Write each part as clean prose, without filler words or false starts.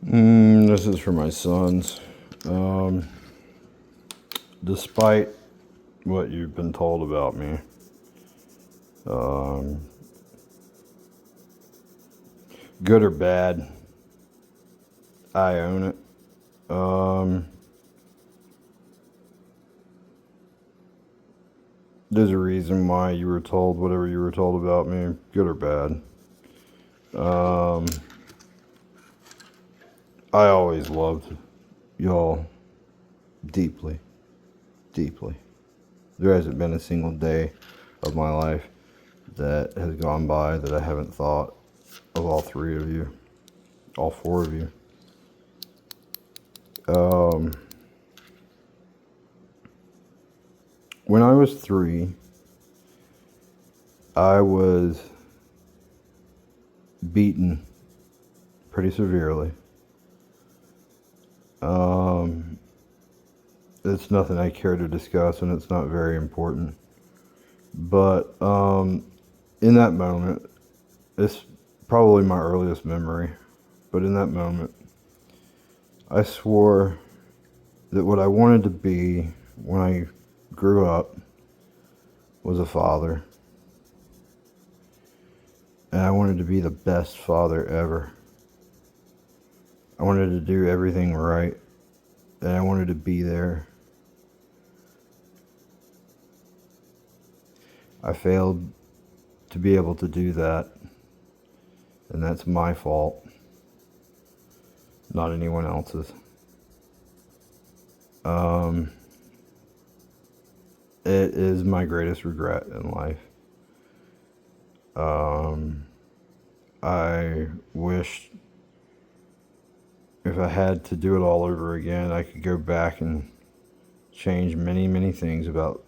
This is for my sons. Um, Despite what you've been told about me, um, good or bad, I own it. There's a reason why you were told whatever you were told about me, good or bad. I always loved y'all deeply, deeply. There hasn't been a single day of my life that has gone by that I haven't thought of all three of you, all four of you. When I was 3, I was beaten pretty severely. It's nothing I care to discuss, and it's not very important. But in that moment, it's probably my earliest memory, but in that moment, I swore that what I wanted to be when I grew up was a father. And I wanted to be the best father ever. I wanted to do everything right, and I wanted to be there. I failed to be able to do that, and that's my fault, not anyone else's. It is my greatest regret in life. I wish if I had to do it all over again, I could go back and change many, many things about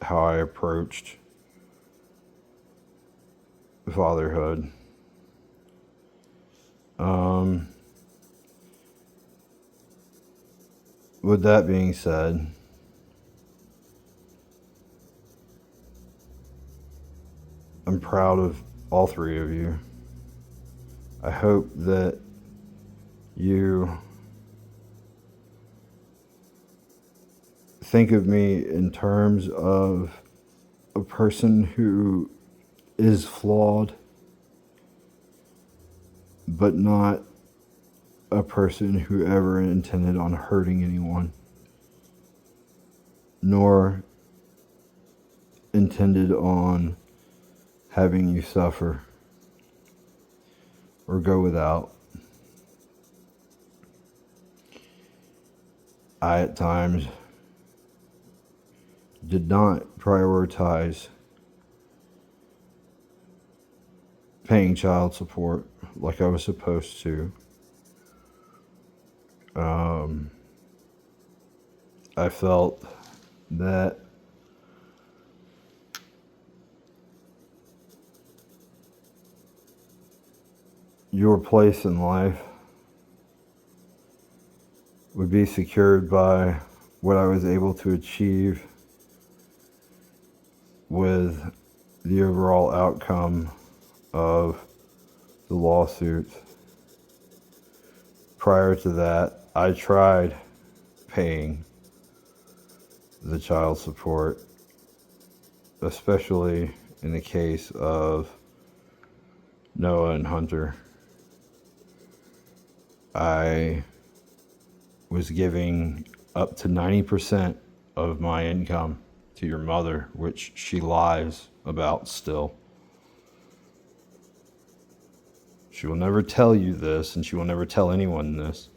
how I approached fatherhood. With that being said, I'm proud of all three of you. I hope that you think of me in terms of a person who is flawed, but not a person who ever intended on hurting anyone, nor intended on having you suffer or go without. I, at times, did not prioritize paying child support like I was supposed to. I felt that your place in life would be secured by what I was able to achieve with the overall outcome of the lawsuits. Prior to that, I tried paying the child support, especially in the case of Noah and Hunter. I was giving up to 90% of my income to your mother, which she lies about still. She will never tell you this, and she will never tell anyone this,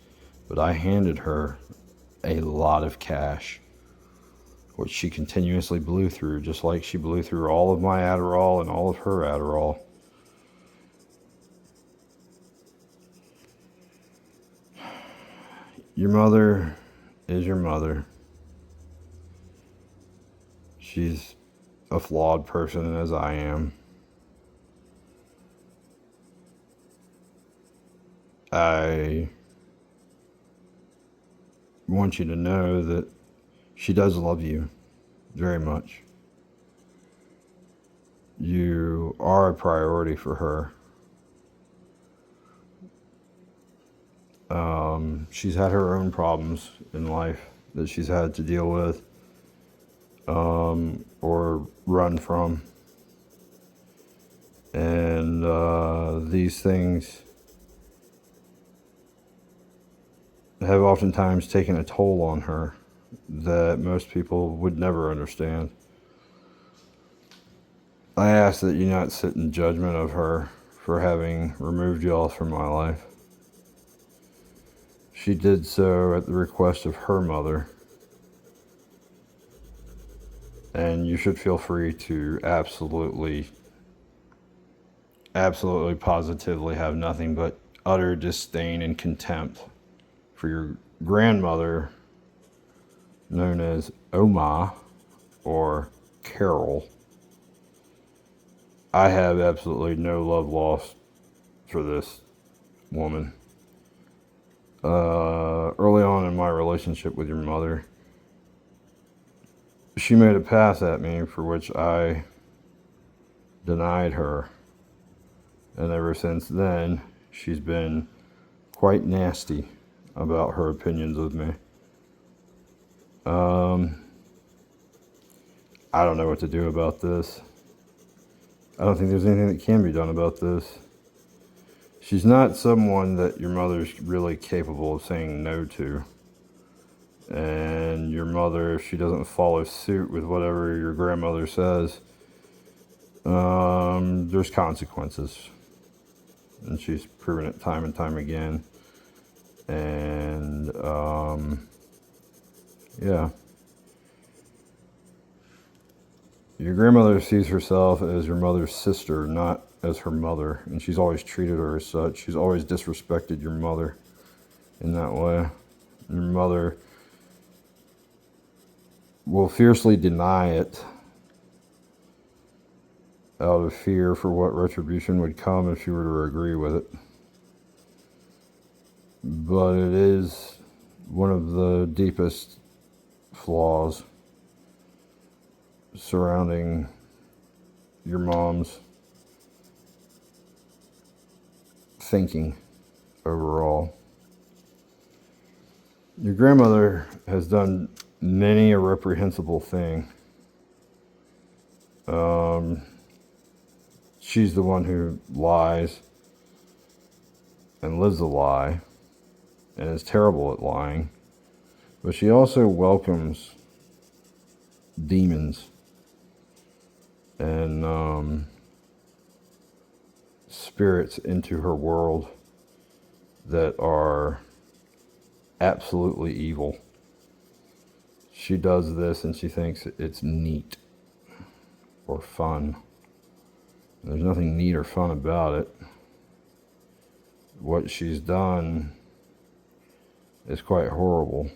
but I handed her a lot of cash, which she continuously blew through, just like she blew through all of my Adderall and all of her Adderall. Your mother is your mother. She's a flawed person, as I am. I want you to know that she does love you very much. You are a priority for her. She's had her own problems in life that she's had to deal with or run from. And these things have oftentimes taken a toll on her that most people would never understand. I ask that you not sit in judgment of her for having removed y'all from my life. She did so at the request of her mother, and you should feel free to absolutely, positively have nothing but utter disdain and contempt for your grandmother, known as Oma or Carol. I have absolutely no love lost for this woman. Early on in my relationship with your mother, she made a pass at me for which I denied her. And ever since then, she's been quite nasty about her opinions of me. I don't know what to do about this. I don't think there's anything that can be done about this. She's not someone that your mother's really capable of saying no to. And your mother, if she doesn't follow suit with whatever your grandmother says, there's consequences. And she's proven it time and time again. And, yeah. Your grandmother sees herself as your mother's sister, not as her mother. And she's always treated her as such. She's always disrespected your mother in that way. Your mother will fiercely deny it out of fear for what retribution would come if she were to agree with it. But it is one of the deepest flaws surrounding your mom's thinking overall. Your grandmother has done many a reprehensible thing. She's the one who lies and lives a lie and is terrible at lying. But she also welcomes demons and spirits into her world that are absolutely evil. She does this and she thinks it's neat or fun. There's nothing neat or fun about it. What she's done is quite horrible.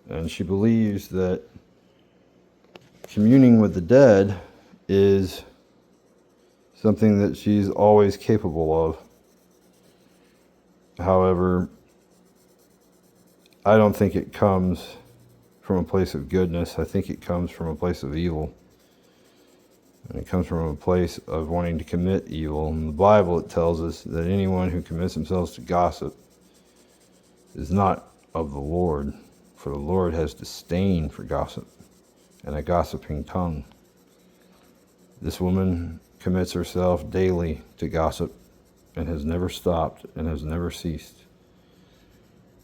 And she believes that communing with the dead is something that she's always capable of. However, I don't think it comes from a place of goodness. I think it comes from a place of evil. And it comes from a place of wanting to commit evil. In the Bible, it tells us that anyone who commits themselves to gossip is not of the Lord, for the Lord has disdain for gossip and a gossiping tongue. This woman commits herself daily to gossip and has never stopped and has never ceased.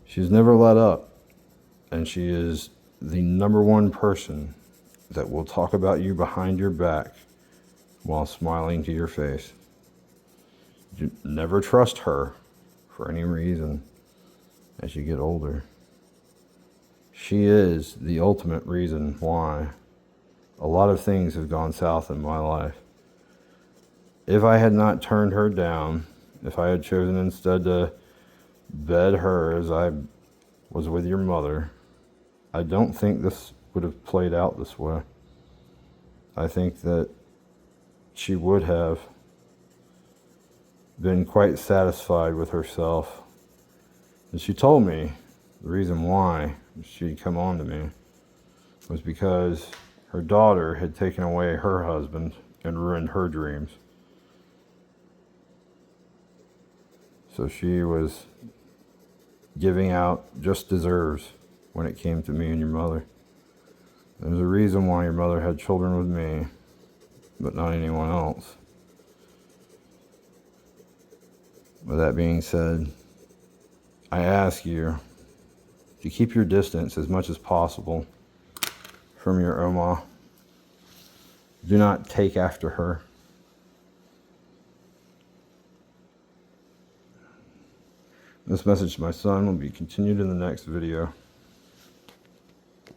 She's never let up, and she is the number one person that will talk about you behind your back while smiling to your face. You never trust her for any reason as you get older. She is the ultimate reason why a lot of things have gone south in my life. If I had not turned her down, if I had chosen instead to bed her as I was with your mother, I don't think this would have played out this way. I think that she would have been quite satisfied with herself. And she told me the reason why she'd come on to me was because her daughter had taken away her husband and ruined her dreams. So she was giving out just deserves when it came to me and your mother. There's a reason why your mother had children with me, but not anyone else. With that being said, I ask you to keep your distance as much as possible from your Oma. Do not take after her. This message to my son will be continued in the next video.